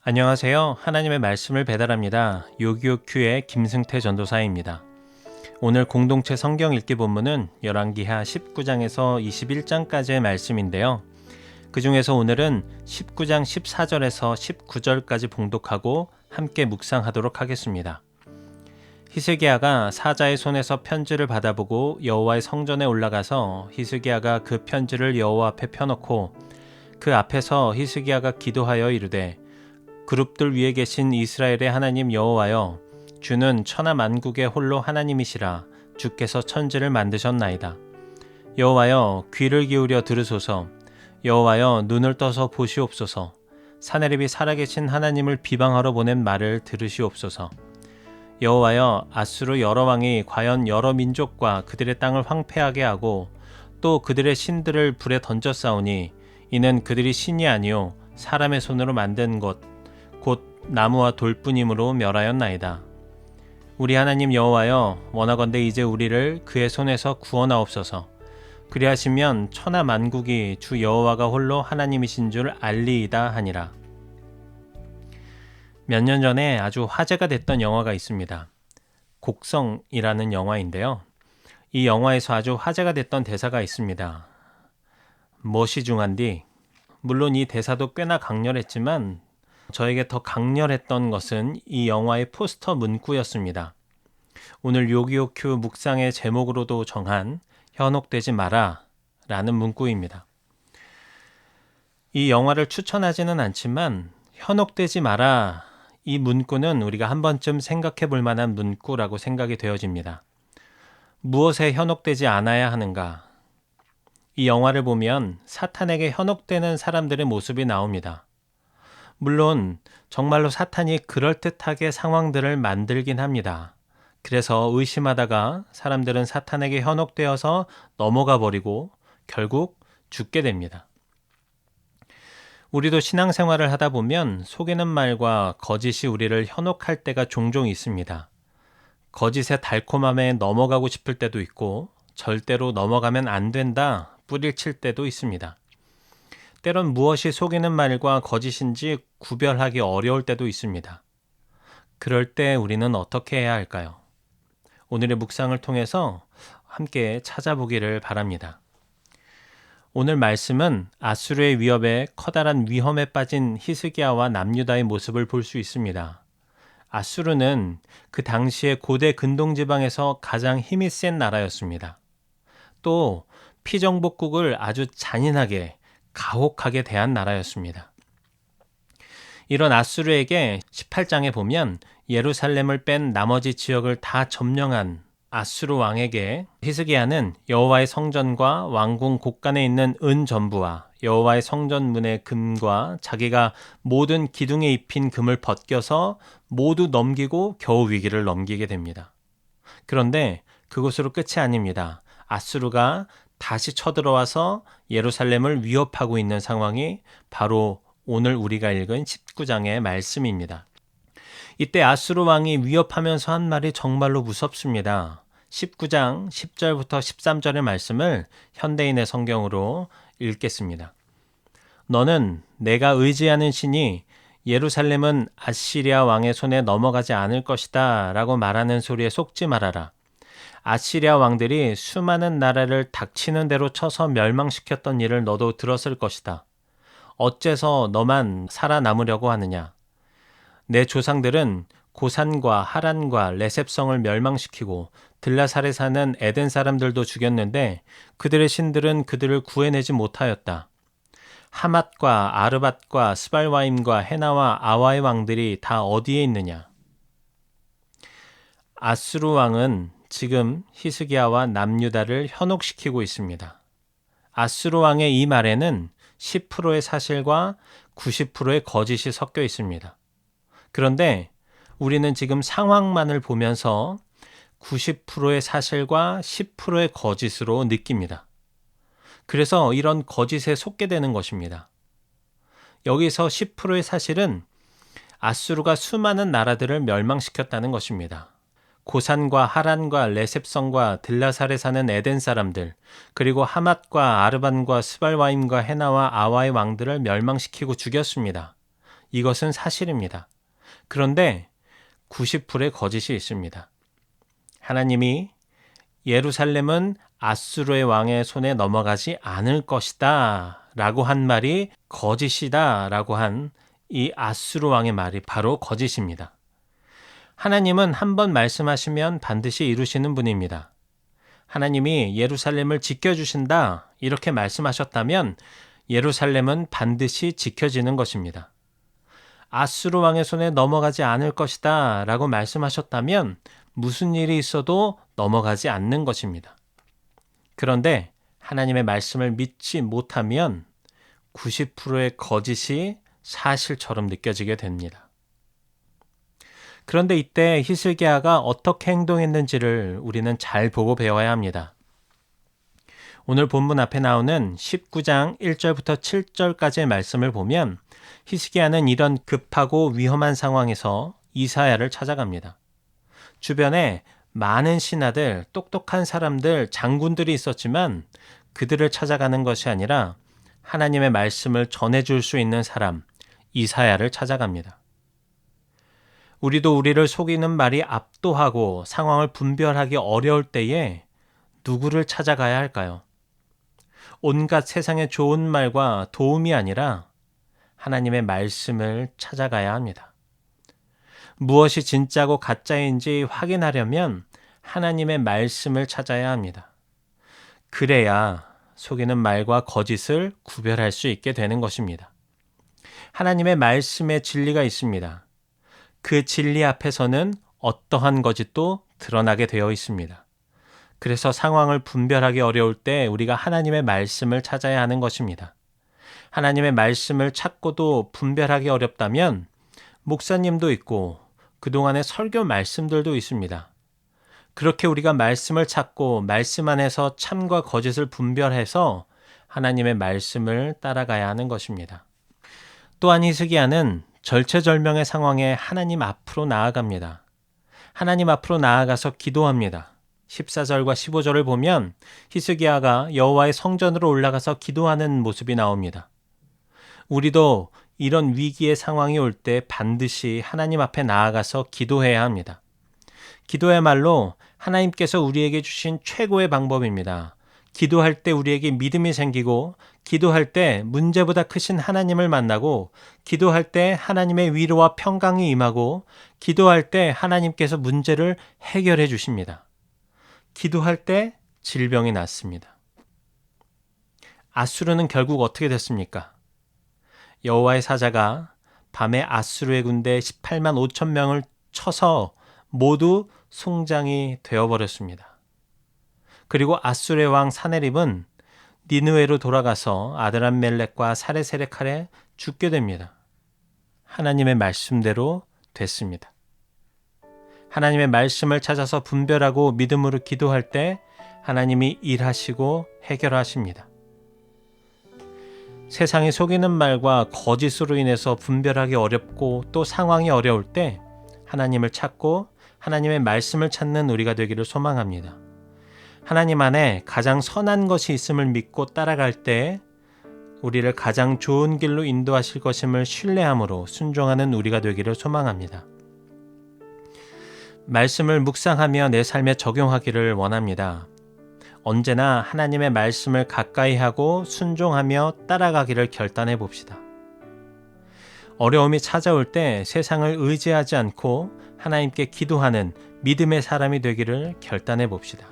안녕하세요. 하나님의 말씀을 배달합니다. 요기요큐의 김승태 전도사입니다. 오늘 공동체 성경 읽기 본문은 열왕기하 19장에서 21장까지의 말씀인데요. 그 중에서 오늘은 19장 14절에서 19절까지 봉독하고 함께 묵상하도록 하겠습니다. 히스기야가 사자의 손에서 편지를 받아보고 여호와의 성전에 올라가서 히스기야가 그 편지를 여호와 앞에 펴놓고 그 앞에서 히스기야가 기도하여 이르되 그룹들 위에 계신 이스라엘의 하나님 여호와여, 주는 천하 만국의 홀로 하나님이시라. 주께서 천지를 만드셨나이다. 여호와여, 귀를 기울여 들으소서. 여호와여, 눈을 떠서 보시옵소서. 사내립이 살아계신 하나님을 비방하러 보낸 말을 들으시옵소서. 여호와여, 아수르 여러 왕이 과연 여러 민족과 그들의 땅을 황폐하게 하고 또 그들의 신들을 불에 던져 싸우니 이는 그들이 신이 아니요 사람의 손으로 만든 것 곧 나무와 돌뿐이므로 멸하였나이다. 우리 하나님 여호와여, 원하건대 이제 우리를 그의 손에서 구원하옵소서. 그리하시면 천하 만국이 주 여호와가 홀로 하나님이신 줄 알리이다 하니라. 몇 년 전에 아주 화제가 됐던 영화가 있습니다. 곡성이라는 영화인데요. 이 영화에서 아주 화제가 됐던 대사가 있습니다. 멋이 중한디. 물론 이 대사도 꽤나 강렬했지만 저에게 더 강렬했던 것은 이 영화의 포스터 문구였습니다. 오늘 요기요큐 묵상의 제목으로도 정한 현혹되지 마라 라는 문구입니다. 이 영화를 추천하지는 않지만 현혹되지 마라, 이 문구는 우리가 한 번쯤 생각해 볼 만한 문구라고 생각이 되어집니다. 무엇에 현혹되지 않아야 하는가? 이 영화를 보면 사탄에게 현혹되는 사람들의 모습이 나옵니다. 물론 정말로 사탄이 그럴듯하게 상황들을 만들긴 합니다. 그래서 의심하다가 사람들은 사탄에게 현혹되어서 넘어가 버리고 결국 죽게 됩니다. 우리도 신앙생활을 하다 보면 속이는 말과 거짓이 우리를 현혹할 때가 종종 있습니다. 거짓의 달콤함에 넘어가고 싶을 때도 있고 절대로 넘어가면 안 된다 뿌리칠 때도 있습니다. 때론 무엇이 속이는 말과 거짓인지 구별하기 어려울 때도 있습니다. 그럴 때 우리는 어떻게 해야 할까요? 오늘의 묵상을 통해서 함께 찾아보기를 바랍니다. 오늘 말씀은 아수르의 위협에 커다란 위험에 빠진 히스기야와 남유다의 모습을 볼 수 있습니다. 아수르는 그 당시에 고대 근동지방에서 가장 힘이 센 나라였습니다. 또 피정복국을 아주 잔인하게 가혹하게 대한 나라였습니다. 이런 아수르에게 18장에 보면 예루살렘을 뺀 나머지 지역을 다 점령한 아수르 왕에게 히스기야는 여호와의 성전과 왕궁 곳간에 있는 은 전부와 여호와의 성전 문의 금과 자기가 모든 기둥에 입힌 금을 벗겨서 모두 넘기고 겨우 위기를 넘기게 됩니다. 그런데 그것으로 끝이 아닙니다. 아수르가 다시 쳐들어와서 예루살렘을 위협하고 있는 상황이 바로 오늘 우리가 읽은 19장의 말씀입니다. 이때 아수르 왕이 위협하면서 한 말이 정말로 무섭습니다. 19장 10절부터 13절의 말씀을 현대인의 성경으로 읽겠습니다. 너는 내가 의지하는 신이 예루살렘은 아시리아 왕의 손에 넘어가지 않을 것이다 라고 말하는 소리에 속지 말아라. 아시리아 왕들이 수많은 나라를 닥치는 대로 쳐서 멸망시켰던 일을 너도 들었을 것이다. 어째서 너만 살아남으려고 하느냐? 내 조상들은 고산과 하란과 레셉성을 멸망시키고 들라살에 사는 에덴 사람들도 죽였는데 그들의 신들은 그들을 구해내지 못하였다. 하맛과 아르밧과 스발와임과 헤나와 아와의 왕들이 다 어디에 있느냐? 아수르 왕은 지금 히스기야와 남유다를 현혹시키고 있습니다. 아수르 왕의 이 말에는 10%의 사실과 90%의 거짓이 섞여 있습니다. 그런데 우리는 지금 상황만을 보면서 90%의 사실과 10%의 거짓으로 느낍니다. 그래서 이런 거짓에 속게 되는 것입니다. 여기서 10%의 사실은 아수르가 수많은 나라들을 멸망시켰다는 것입니다. 고산과 하란과 레셉성과 들라살에 사는 에덴 사람들, 그리고 하맛과 아르반과 스발와임과 헤나와 아와의 왕들을 멸망시키고 죽였습니다. 이것은 사실입니다. 그런데 90%의 거짓이 있습니다. 하나님이 예루살렘은 아수르의 왕의 손에 넘어가지 않을 것이다 라고 한 말이 거짓이다 라고 한 이 아수르 왕의 말이 바로 거짓입니다. 하나님은 한번 말씀하시면 반드시 이루시는 분입니다. 하나님이 예루살렘을 지켜주신다 이렇게 말씀하셨다면 예루살렘은 반드시 지켜지는 것입니다. 아수르 왕의 손에 넘어가지 않을 것이다 라고 말씀하셨다면 무슨 일이 있어도 넘어가지 않는 것입니다. 그런데 하나님의 말씀을 믿지 못하면 90%의 거짓이 사실처럼 느껴지게 됩니다. 그런데 이때 히스기야가 어떻게 행동했는지를 우리는 잘 보고 배워야 합니다. 오늘 본문 앞에 나오는 19장 1절부터 7절까지의 말씀을 보면 히스기야는 이런 급하고 위험한 상황에서 이사야를 찾아갑니다. 주변에 많은 신하들, 똑똑한 사람들, 장군들이 있었지만 그들을 찾아가는 것이 아니라 하나님의 말씀을 전해줄 수 있는 사람, 이사야를 찾아갑니다. 우리도 우리를 속이는 말이 압도하고 상황을 분별하기 어려울 때에 누구를 찾아가야 할까요? 온갖 세상의 좋은 말과 도움이 아니라 하나님의 말씀을 찾아가야 합니다. 무엇이 진짜고 가짜인지 확인하려면 하나님의 말씀을 찾아야 합니다. 그래야 속이는 말과 거짓을 구별할 수 있게 되는 것입니다. 하나님의 말씀에 진리가 있습니다. 그 진리 앞에서는 어떠한 거짓도 드러나게 되어 있습니다. 그래서 상황을 분별하기 어려울 때 우리가 하나님의 말씀을 찾아야 하는 것입니다. 하나님의 말씀을 찾고도 분별하기 어렵다면 목사님도 있고 그동안의 설교 말씀들도 있습니다. 그렇게 우리가 말씀을 찾고 말씀 안에서 참과 거짓을 분별해서 하나님의 말씀을 따라가야 하는 것입니다. 또한 히스기야는 절체절명의 상황에 하나님 앞으로 나아갑니다. 하나님 앞으로 나아가서 기도합니다. 14절과 15절을 보면 히스기야가 여호와의 성전으로 올라가서 기도하는 모습이 나옵니다. 우리도 이런 위기의 상황이 올 때 반드시 하나님 앞에 나아가서 기도해야 합니다. 기도야말로 하나님께서 우리에게 주신 최고의 방법입니다. 기도할 때 우리에게 믿음이 생기고, 기도할 때 문제보다 크신 하나님을 만나고, 기도할 때 하나님의 위로와 평강이 임하고, 기도할 때 하나님께서 문제를 해결해 주십니다. 기도할 때 질병이 낫습니다. 아수르는 결국 어떻게 됐습니까? 여호와의 사자가 밤에 아수르의 군대 18만 5천 명을 쳐서 모두 송장이 되어버렸습니다. 그리고 아수르의 왕 사네립은 니느웨로 돌아가서 아드람멜렉과 사레세렉 아래 죽게 됩니다. 하나님의 말씀대로 됐습니다. 하나님의 말씀을 찾아서 분별하고 믿음으로 기도할 때 하나님이 일하시고 해결하십니다. 세상이 속이는 말과 거짓으로 인해서 분별하기 어렵고 또 상황이 어려울 때 하나님을 찾고 하나님의 말씀을 찾는 우리가 되기를 소망합니다. 하나님 안에 가장 선한 것이 있음을 믿고 따라갈 때 우리를 가장 좋은 길로 인도하실 것임을 신뢰함으로 순종하는 우리가 되기를 소망합니다. 말씀을 묵상하며 내 삶에 적용하기를 원합니다. 언제나 하나님의 말씀을 가까이 하고 순종하며 따라가기를 결단해 봅시다. 어려움이 찾아올 때 세상을 의지하지 않고 하나님께 기도하는 믿음의 사람이 되기를 결단해 봅시다.